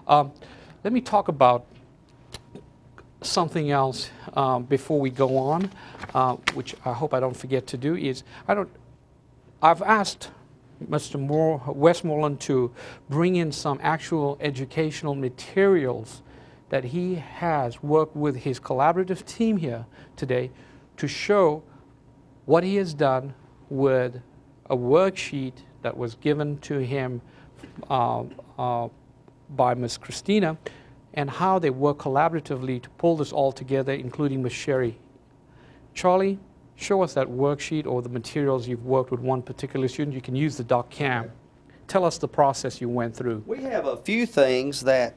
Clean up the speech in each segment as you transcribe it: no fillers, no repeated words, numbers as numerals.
Let me talk about something else before we go on, which I hope I don't forget to do. Is I've asked Mr. Westmoreland to bring in some actual educational materials that he has worked with his collaborative team here today to show what he has done with a worksheet that was given to him by Ms. Christina, and how they work collaboratively to pull this all together, including Ms. Sherry. Charlie, show us that worksheet or the materials you've worked with one particular student. You can use the doc cam. Tell us the process you went through. We have a few things that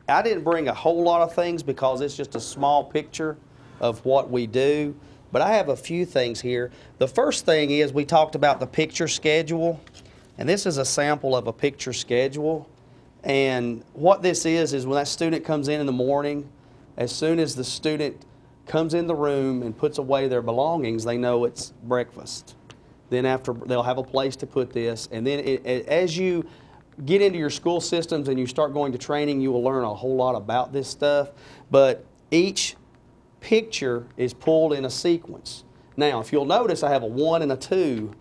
I didn't bring a whole lot of things because it's just a small picture of what we do, but I have a few things here. The first thing is we talked about the picture schedule, and this is a sample of a picture schedule. And what this is when that student comes in the morning, as soon as the student comes in the room and puts away their belongings, they know it's breakfast. Then after, they'll have a place to put this. And then as you get into your school systems and you start going to training, you will learn a whole lot about this stuff. But each picture is pulled in a sequence. Now, if you'll notice, I have a 1 and a 2.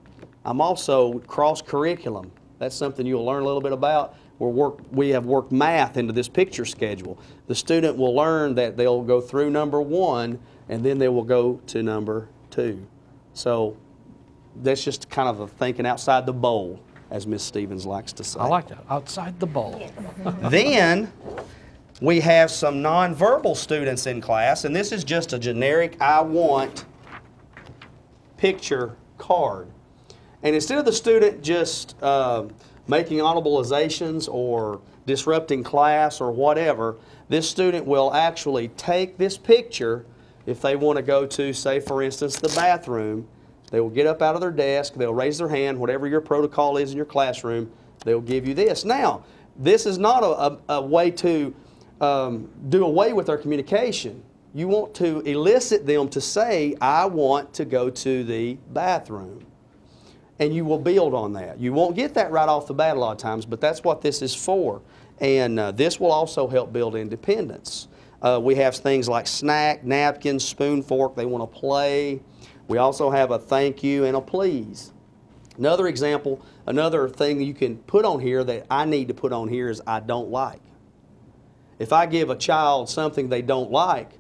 I'm also cross-curriculum. That's something you'll learn a little bit about. We have worked math into this picture schedule. The student will learn that they'll go through number 1 and then they will go to number 2. So that's just kind of a thinking outside the bowl, as Miss Stevens likes to say. I like that, outside the bowl. Then we have some nonverbal students in class, and this is just a generic I want picture card. And instead of the student just making audibilizations or disrupting class or whatever, this student will actually take this picture if they want to go to, say for instance, the bathroom. They will get up out of their desk, they'll raise their hand, whatever your protocol is in your classroom, they'll give you this. Now, this is not a way to do away with their communication. You want to elicit them to say, I want to go to the bathroom. And you will build on that. You won't get that right off the bat a lot of times, but that's what this is for. And this will also help build independence. We have things like snack, napkins, spoon, fork. They want to play. We also have a thank you and a please. Another example, another thing you can put on here that I need to put on here is I don't like. If I give a child something they don't like,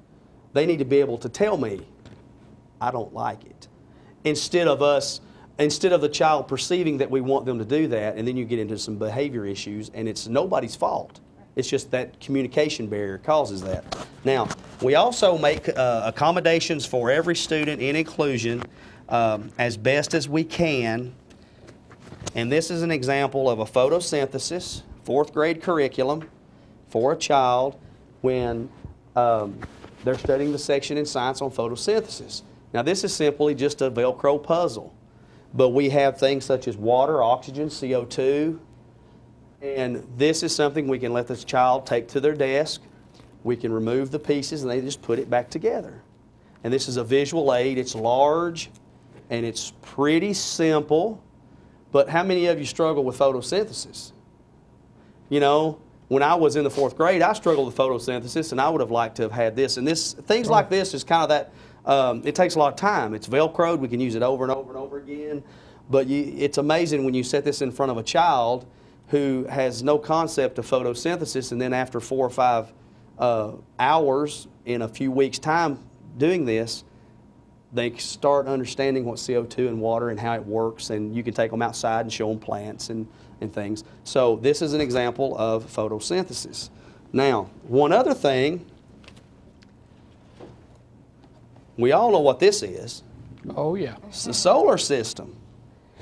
they need to be able to tell me, I don't like it. Instead of the child perceiving that we want them to do that, and then you get into some behavior issues, and it's nobody's fault. It's just that communication barrier causes that. Now, we also make accommodations for every student in inclusion as best as we can. And this is an example of a photosynthesis, 4th grade curriculum for a child when they're studying the section in science on photosynthesis. Now, this is simply just a Velcro puzzle. But we have things such as water, oxygen, CO2, and this is something we can let this child take to their desk. We can remove the pieces and they just put it back together. And this is a visual aid. It's large and it's pretty simple, but how many of you struggle with photosynthesis? You know, when I was in the 4th grade, I struggled with photosynthesis and I would have liked to have had this. And things like this is kind of that. It takes a lot of time. It's Velcroed. We can use it over and over and over again. But it's amazing when you set this in front of a child who has no concept of photosynthesis, and then after 4 or 5 hours in a few weeks' time doing this, they start understanding what CO2 and water and how it works, and you can take them outside and show them plants and things. So this is an example of photosynthesis. Now, one other thing, we all know what this is. Oh, yeah. It's the solar system.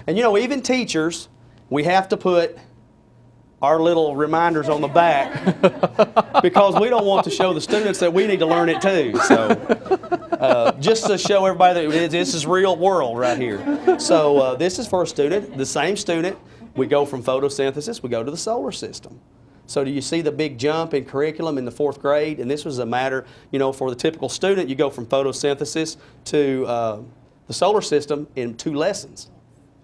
And you know, even teachers, we have to put our little reminders on the back because we don't want to show the students that we need to learn it too. So just to show everybody that this is real world right here. So this is for a student, the same student. We go from photosynthesis, we go to the solar system. So do you see the big jump in curriculum in the 4th grade? And this was a matter, you know, for the typical student, you go from photosynthesis to the solar system in 2 lessons.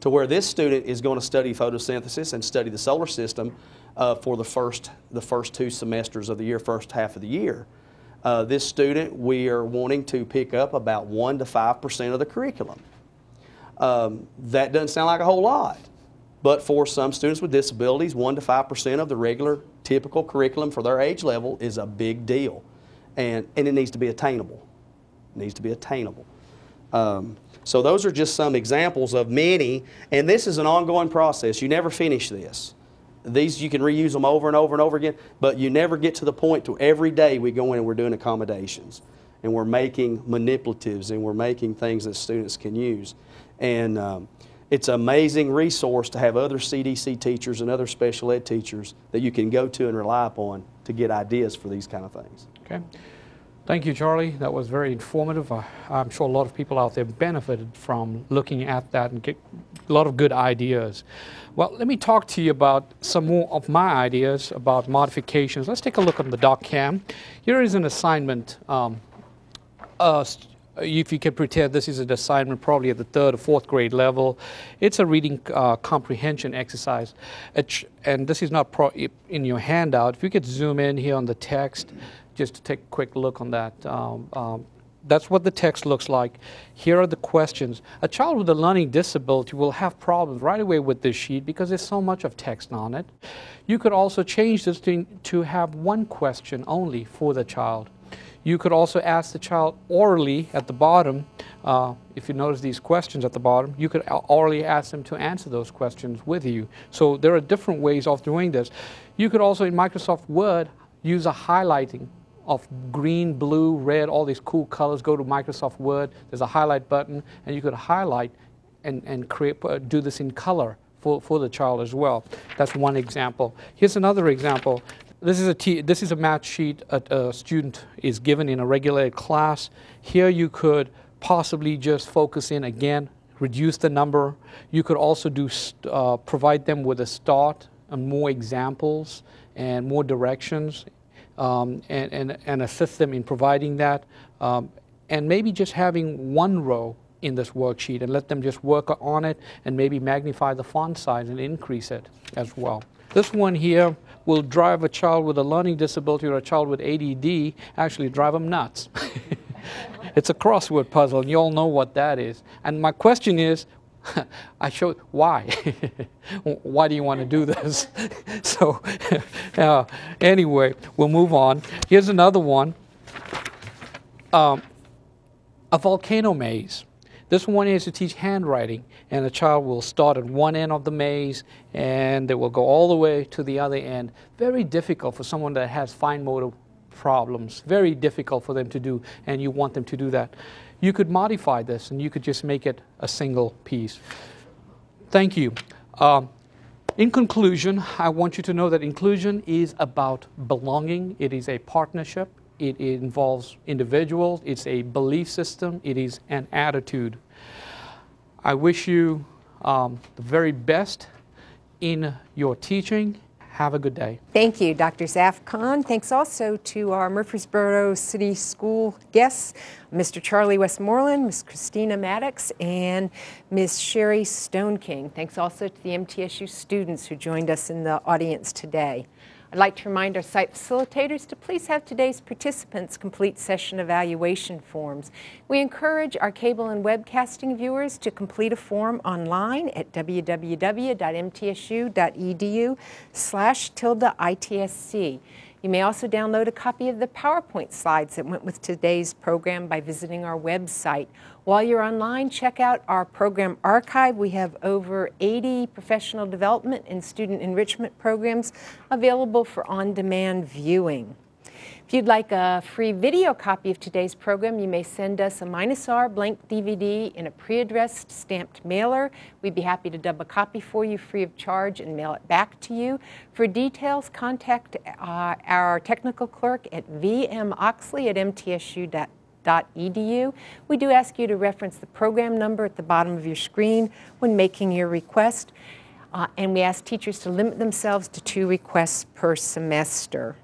To where this student is going to study photosynthesis and study the solar system for the first 2 semesters of the year, first half of the year. This student, we are wanting to pick up about 1 to 5% of the curriculum. That doesn't sound like a whole lot, but for some students with disabilities, 1 to 5% of the regular typical curriculum for their age level is a big deal, and it needs to be attainable. It needs to be attainable. So those are just some examples of many, and this is an ongoing process. You never finish this. These, you can reuse them over and over and over again, but you never get to the point to every day we go in and we're doing accommodations, and we're making manipulatives, and we're making things that students can use. And it's an amazing resource to have other CDC teachers and other special ed teachers that you can go to and rely upon to get ideas for these kind of things. Okay. Thank you, Charlie. That was very informative. I'm sure a lot of people out there benefited from looking at that and get a lot of good ideas. Well, let me talk to you about some more of my ideas about modifications. Let's take a look on the doc cam. Here is an assignment. If you can pretend this is an assignment probably at the 3rd or 4th grade level. It's a reading comprehension exercise. And this is not in your handout. If you could zoom in here on the text, just to take a quick look on that. That's what the text looks like. Here are the questions. A child with a learning disability will have problems right away with this sheet because there's so much of text on it. You could also change this to have one question only for the child. You could also ask the child orally at the bottom. If you notice these questions at the bottom, you could orally ask them to answer those questions with you. So there are different ways of doing this. You could also, in Microsoft Word, use a highlighting of green, blue, red, all these cool colors. Go to Microsoft Word, there's a highlight button, and you could highlight and do this in color for the child as well. That's one example. Here's another example. This is a math sheet a student is given in a regulated class. Here you could possibly just focus in again, reduce the number. You could also provide them with a start and more examples and more directions. And assist them in providing that, and maybe just having one row in this worksheet and let them just work on it and maybe magnify the font size and increase it as well. This one here will drive a child with a learning disability or a child with ADD, actually drive them nuts. It's a crossword puzzle, and you all know what that is. And my question is, I showed why. Why do you want to do this? So anyway, we'll move on. Here's another one. A volcano maze. This one is to teach handwriting, and a child will start at one end of the maze and they will go all the way to the other end. Very difficult for someone that has fine motor problems. Very difficult for them to do, and you want them to do that. You could modify this and you could just make it a single piece. Thank you. In conclusion, I want you to know that inclusion is about belonging. It is a partnership. It involves individuals. It's a belief system. It is an attitude. I wish you the very best in your teaching. Have a good day. Thank you, Dr. Zaf Khan. Thanks also to our Murfreesboro City School guests, Mr. Charlie Westmoreland, Ms. Christina Maddox, and Ms. Sherry Stone King. Thanks also to the MTSU students who joined us in the audience today. I'd like to remind our site facilitators to please have today's participants complete session evaluation forms. We encourage our cable and webcasting viewers to complete a form online at www.mtsu.edu/ITSC. You may also download a copy of the PowerPoint slides that went with today's program by visiting our website. While you're online, check out our program archive. We have over 80 professional development and student enrichment programs available for on-demand viewing. If you'd like a free video copy of today's program, you may send us a -R blank DVD in a pre-addressed stamped mailer. We'd be happy to dub a copy for you free of charge and mail it back to you. For details, contact our technical clerk at vmoxley@mtsu.edu. We do ask you to reference the program number at the bottom of your screen when making your request. And we ask teachers to limit themselves to 2 requests per semester.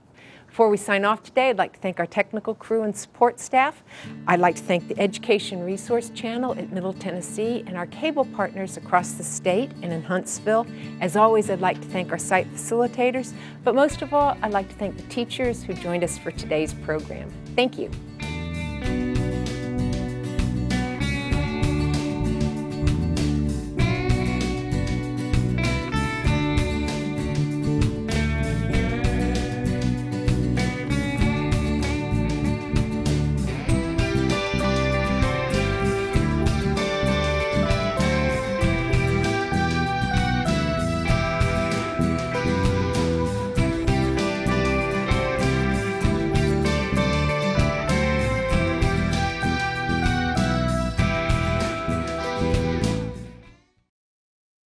Before we sign off today, I'd like to thank our technical crew and support staff. I'd like to thank the Education Resource Channel at Middle Tennessee and our cable partners across the state and in Huntsville. As always, I'd like to thank our site facilitators, but most of all, I'd like to thank the teachers who joined us for today's program. Thank you.